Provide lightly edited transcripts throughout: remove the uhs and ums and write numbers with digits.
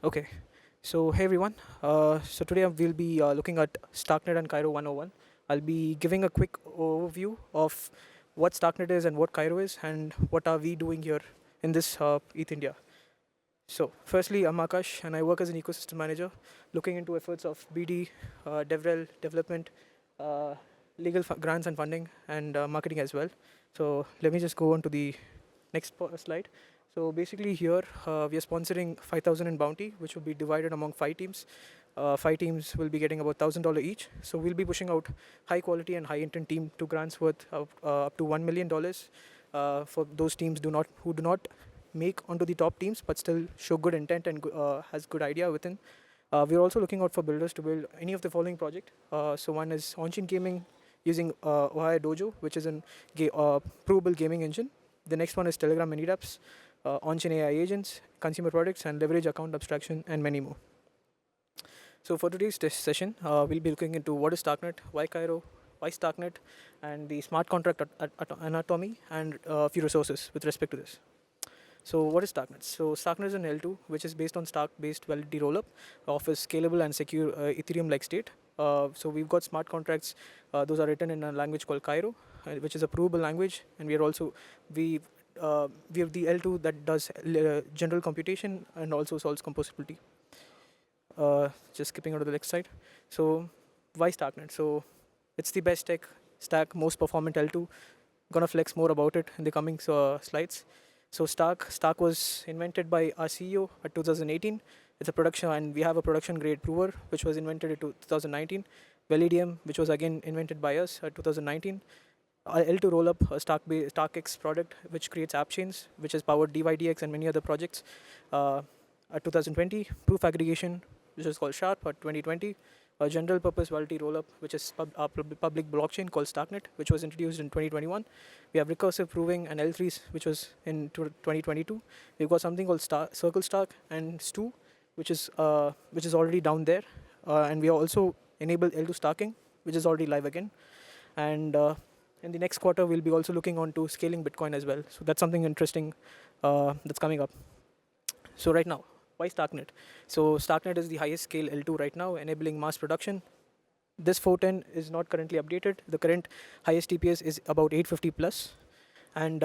Okay, so hey everyone. So today we'll be looking at Starknet and Cairo 101. I'll be giving a quick overview of what Starknet is and what Cairo is and what are we doing here in this ETHIndia. So firstly, I'm Akash and I work as an ecosystem manager looking into efforts of BD, DevRel, development, uh, legal grants and funding and marketing as well. So let me just go on to the next slide. So basically here we are sponsoring 5,000 in bounty, which will be divided among 5 teams. 5 teams will be getting about $1,000 each. So we'll be pushing out high quality and high intent team to grants worth up to $1 million for those teams who do not make onto the top teams, but still show good intent and has good idea within. We're also looking out for builders to build any of the following project. So one is on-chain gaming using Ohio Dojo, which is an provable gaming engine. The next one is Telegram and dApps, on-chain AI agents, consumer products, and leverage account abstraction, and many more. So for today's session, we'll be looking into what is Starknet, why Cairo, why Starknet, and the smart contract anatomy, and a few resources with respect to this. So what is Starknet? So Starknet is an L2, which is based on Stark-based validity rollup, offers scalable and secure Ethereum-like state. So we've got smart contracts. Those are written in a language called Cairo, which is a provable language, and we have the L2 that does general computation and also solves composability. Just skipping out to the next slide. So why Starknet? So it's the best tech stack, most performant L2. Gonna flex more about it in the coming slides. So Stark was invented by our CEO at 2018. It's a production, and we have a production grade prover which was invented in 2019. Validium, which was again invented by us at 2019. L2 rollup, a StarkX product which creates app chains, which has powered DYDX and many other projects. At 2020, proof aggregation, which is called Sharp at 2020. A general purpose validity rollup, which is public blockchain called Starknet, which was introduced in 2021. We have recursive proving and L3s, which was in 2022. We've got something called Circle Stark and Stu, which is already down there, and we also enabled L2 Starking, which is already live again. And in the next quarter, we'll be also looking on to scaling Bitcoin as well. So that's something interesting that's coming up. So right now, why Starknet? So Starknet is the highest scale L2 right now, enabling mass production. This 410 is not currently updated. The current highest TPS is about 850 plus. And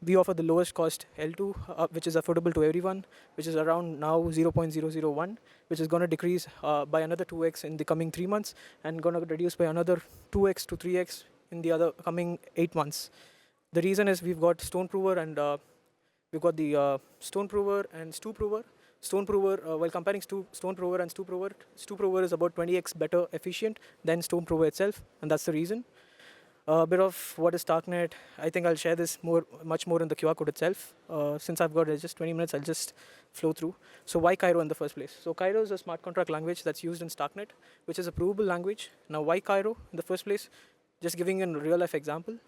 we offer the lowest cost L2, which is affordable to everyone, which is around now 0.001, which is going to decrease by another 2x in the coming 3 months, and going to reduce by another 2x to 3x in the other coming 8 months. The reason is we've got Stone Prover and we've got the Stone Prover and Stu Prover. Stone Prover, while comparing Stone Prover and Stu Prover is about 20x better efficient than Stone Prover itself, and that's the reason. A bit of what is Starknet. I think I'll share this much more in the QR code itself. Since I've got just 20 minutes, I'll just flow through. So why Cairo in the first place? So Cairo is a smart contract language that's used in Starknet, which is a provable language. Now why Cairo in the first place? Just giving a real life example.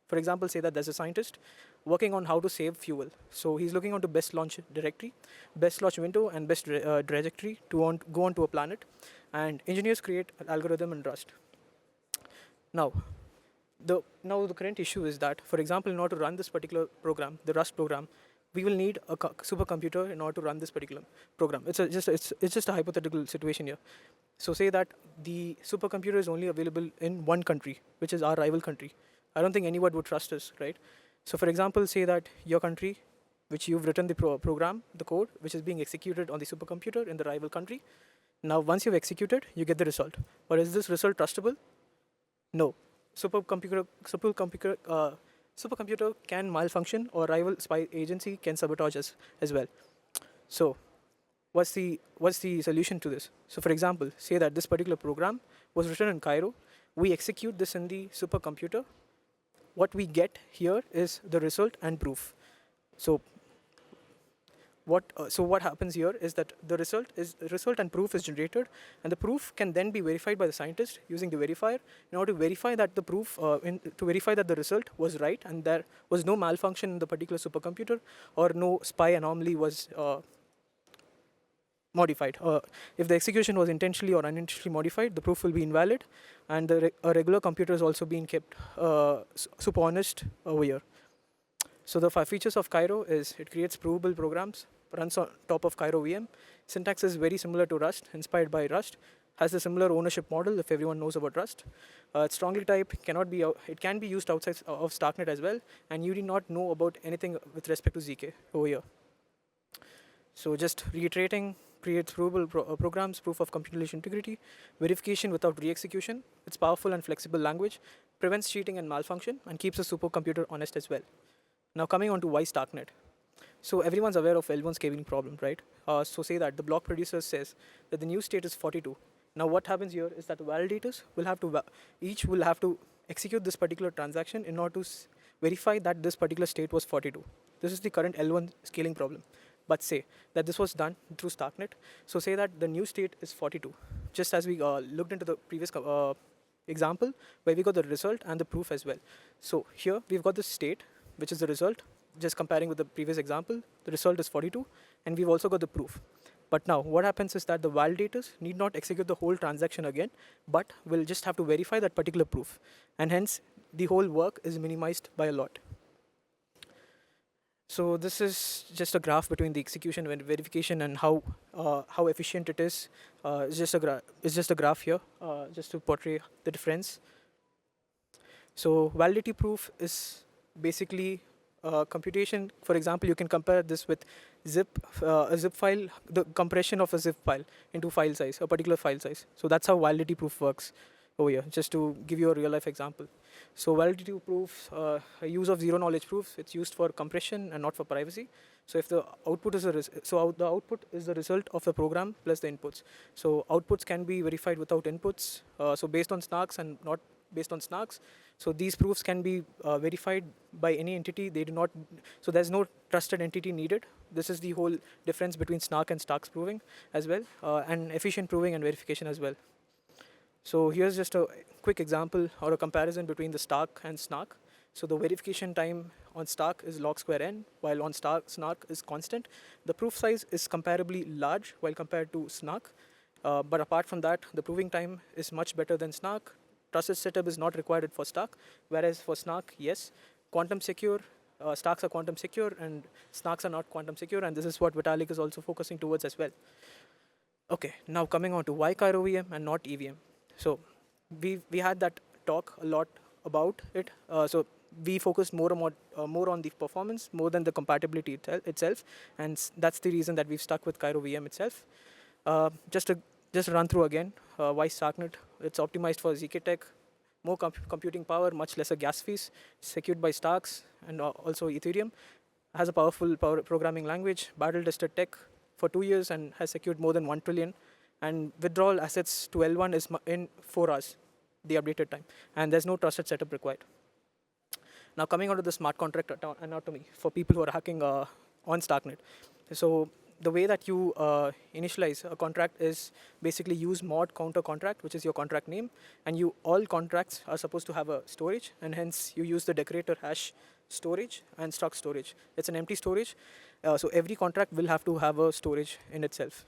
For example, say that there's a scientist working on how to save fuel. So he's looking onto best launch directory, best launch window, and best trajectory to go onto a planet. And engineers create an algorithm in Rust. Now the current issue is that, for example, in order to run this particular program, the Rust program, we will need a supercomputer in order to run this particular program. It's just a hypothetical situation here. So say that the supercomputer is only available in one country, which is our rival country. I don't think anyone would trust us, right? So for example, say that your country, which you've written the program, the code, which is being executed on the supercomputer in the rival country. Now, once you've executed, you get the result. But is this result trustable? No. Supercomputer can malfunction, or rival spy agency can sabotage us as well. So what's the solution to this? So for example, say that this particular program was written in Cairo. We execute this in the supercomputer. What we get here is the result and proof. So what happens here is that the result and proof is generated, and the proof can then be verified by the scientist using the verifier in order to verify that the proof to verify that the result was right and there was no malfunction in the particular supercomputer or no spy anomaly was modified. If the execution was intentionally or unintentionally modified, the proof will be invalid, and a regular computer is also being kept super honest over here. So the 5 features of Cairo is it creates provable programs, runs on top of Cairo VM. Syntax is very similar to Rust, inspired by Rust, has a similar ownership model if everyone knows about Rust. It's strongly typed, it can be used outside of Starknet as well, and you do not know about anything with respect to ZK over here. So just reiterating, creates provable programs, proof of computation integrity, verification without re-execution. It's powerful and flexible language, prevents cheating and malfunction, and keeps a supercomputer honest as well. Now coming on to why Starknet. So everyone's aware of L1 scaling problem, right? So say that the block producer says that the new state is 42. Now what happens here is that the validators will have to, each will have to execute this particular transaction in order to verify that this particular state was 42. This is the current L1 scaling problem. But say that this was done through Starknet. So say that the new state is 42. Just as we looked into the previous example, where we got the result and the proof as well. So here we've got the state, which is the result. Just comparing with the previous example, the result is 42, and we've also got the proof. But now what happens is that the validators need not execute the whole transaction again, but will just have to verify that particular proof. And hence, the whole work is minimized by a lot. So this is just a graph between the execution and verification and how efficient it is. It's just a graph here, just to portray the difference. So validity proof is basically computation. For example, you can compare this with a zip file, the compression of a zip file into file size, a particular file size. So that's how validity proof works over here, just to give you a real life example. So validity proof, use of zero knowledge proofs, it's used for compression and not for privacy. So if the output is the output is the result of the program plus the inputs. So outputs can be verified without inputs. So based on snarks and not based on snarks. So these proofs can be verified by any entity. They do not. So there's no trusted entity needed. This is the whole difference between snark and starks proving as well, and efficient proving and verification as well. So here's just a quick example or a comparison between the Stark and Snark. So the verification time on Stark is log square n, while on Snark is constant. The proof size is comparably large while compared to Snark. But apart from that, the proving time is much better than Snark. Trusted setup is not required for Stark, whereas for Snark, yes. Quantum secure, Starks are quantum secure and Snarks are not quantum secure, and this is what Vitalik is also focusing towards as well. Okay, now coming on to why Cairo VM and not EVM. So we had that talk a lot about it. So we focused more on the performance more than the compatibility itself, and that's the reason that we've stuck with Cairo VM itself. Just to run through again, why Starknet? It's optimized for ZK tech, more computing power, much lesser gas fees, secured by Starks and also Ethereum. Has a powerful programming language, battle-tested tech for 2 years, and has secured more than 1 trillion. And withdrawal assets to L1 is in 4 hours, the updated time. And there's no trusted setup required. Now coming on to the smart contract anatomy for people who are hacking on Starknet. So the way that you initialize a contract is basically use mod counter contract, which is your contract name. And all contracts are supposed to have a storage, and hence you use the decorator hash storage and struct storage. It's an empty storage. So every contract will have to have a storage in itself.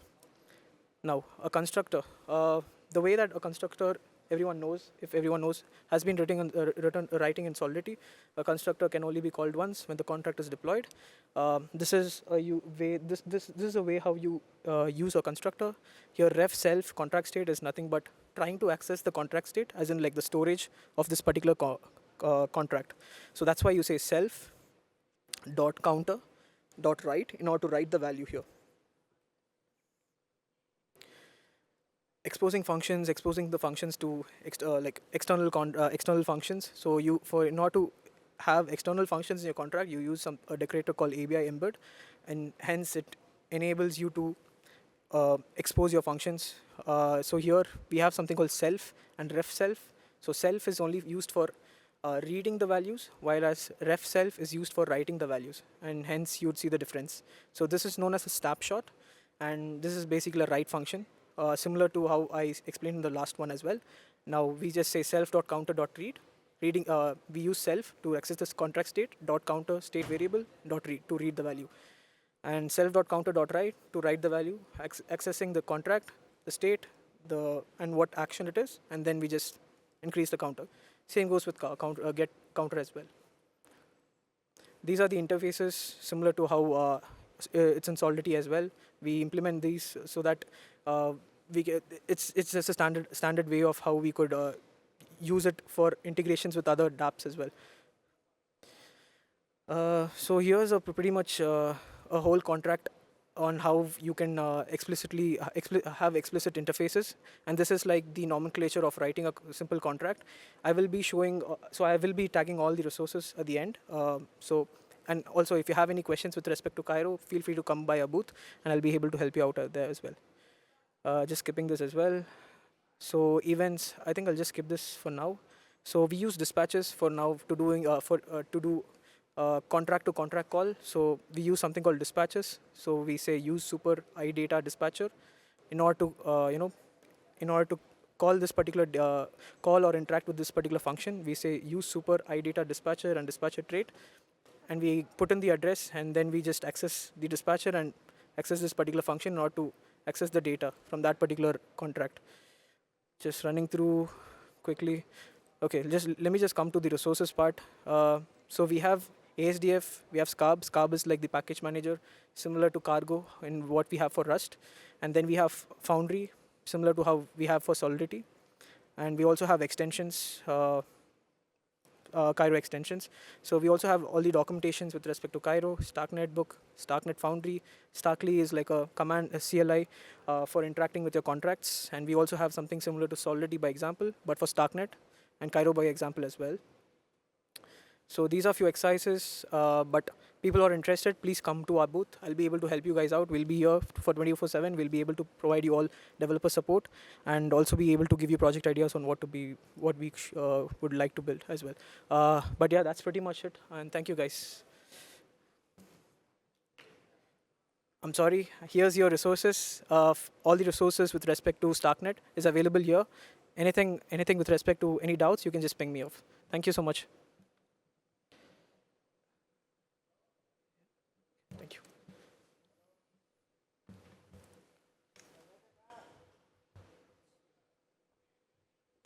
Now, a constructor. The way that a constructor, everyone knows, has been writing in Solidity. A constructor can only be called once when the contract is deployed. This is a way how you use a constructor. Here, ref self contract state is nothing but trying to access the contract state, as in like the storage of this particular contract. So that's why you say self dot counter dot write in order to write the value here. Exposing the functions to external functions. So in order to have external functions in your contract, you use a decorator called ABI embed, and hence it enables you to expose your functions. So here we have something called self and ref self. So self is only used for reading the values, whereas ref self is used for writing the values, and hence you'd see the difference. So this is known as a snapshot, and this is basically a write function. Similar to how I explained in the last one as well. Now we just say self.counter.read. We use self to access this contract state, .counter state variable, .read to read the value. And self.counter.write to write the value, accessing the contract, the state, and what action it is, and then we just increase the counter. Same goes with get counter as well. These are the interfaces similar to how it's in Solidity as well. We implement these so that uh, we get, it's just a standard way of how we could use it for integrations with other dApps as well. So here's a pretty much a whole contract on how you can explicitly have explicit interfaces, and this is like the nomenclature of writing a simple contract. I will be showing, so I will be tagging all the resources at the end. And also if you have any questions with respect to Cairo, feel free to come by a booth, and I'll be able to help you out there as well. Just skipping this as well. So events, I think I'll just skip this for now. So we use dispatches for now to doing to do contract to contract call. So we use something called dispatches. So we say use super iData dispatcher in order to in order to call this particular call or interact with this particular function. We say use super iData dispatcher and dispatcher trait, and we put in the address, and then we just access the dispatcher and access this particular function in order to access the data from that particular contract. Just running through quickly. Okay, just let me just come to the resources part. So we have ASDF, we have Scarb. Scarb is like the package manager, similar to Cargo in what we have for Rust. And then we have Foundry, similar to how we have for Solidity. And we also have extensions, Cairo extensions. So we also have all the documentations with respect to Cairo, Starknet book, Starknet Foundry. Starkly is like a command, a CLI for interacting with your contracts. And we also have something similar to Solidity by example, but for Starknet, and Cairo by example as well. So these are few exercises, but people who are interested, please come to our booth. I'll be able to help you guys out. We'll be here for 24/7. We'll be able to provide you all developer support, and also be able to give you project ideas on what we would like to build as well. But yeah, that's pretty much it. And thank you guys. I'm sorry. Here's your resources. All the resources with respect to Starknet is available here. Anything with respect to any doubts, you can just ping me off. Thank you so much. Thank you.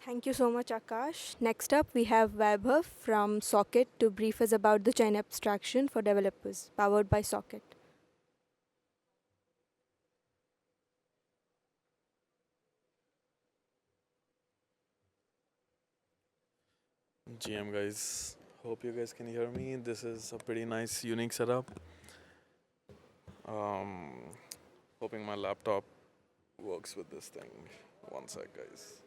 Thank you so much, Akash. Next up, we have Vaibhav from Socket to brief us about the chain abstraction for developers, powered by Socket. GM guys, hope you guys can hear me. This is a pretty nice, unique setup. Um, Hoping my laptop works with this thing. One sec, guys.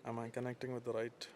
Am I connecting with the right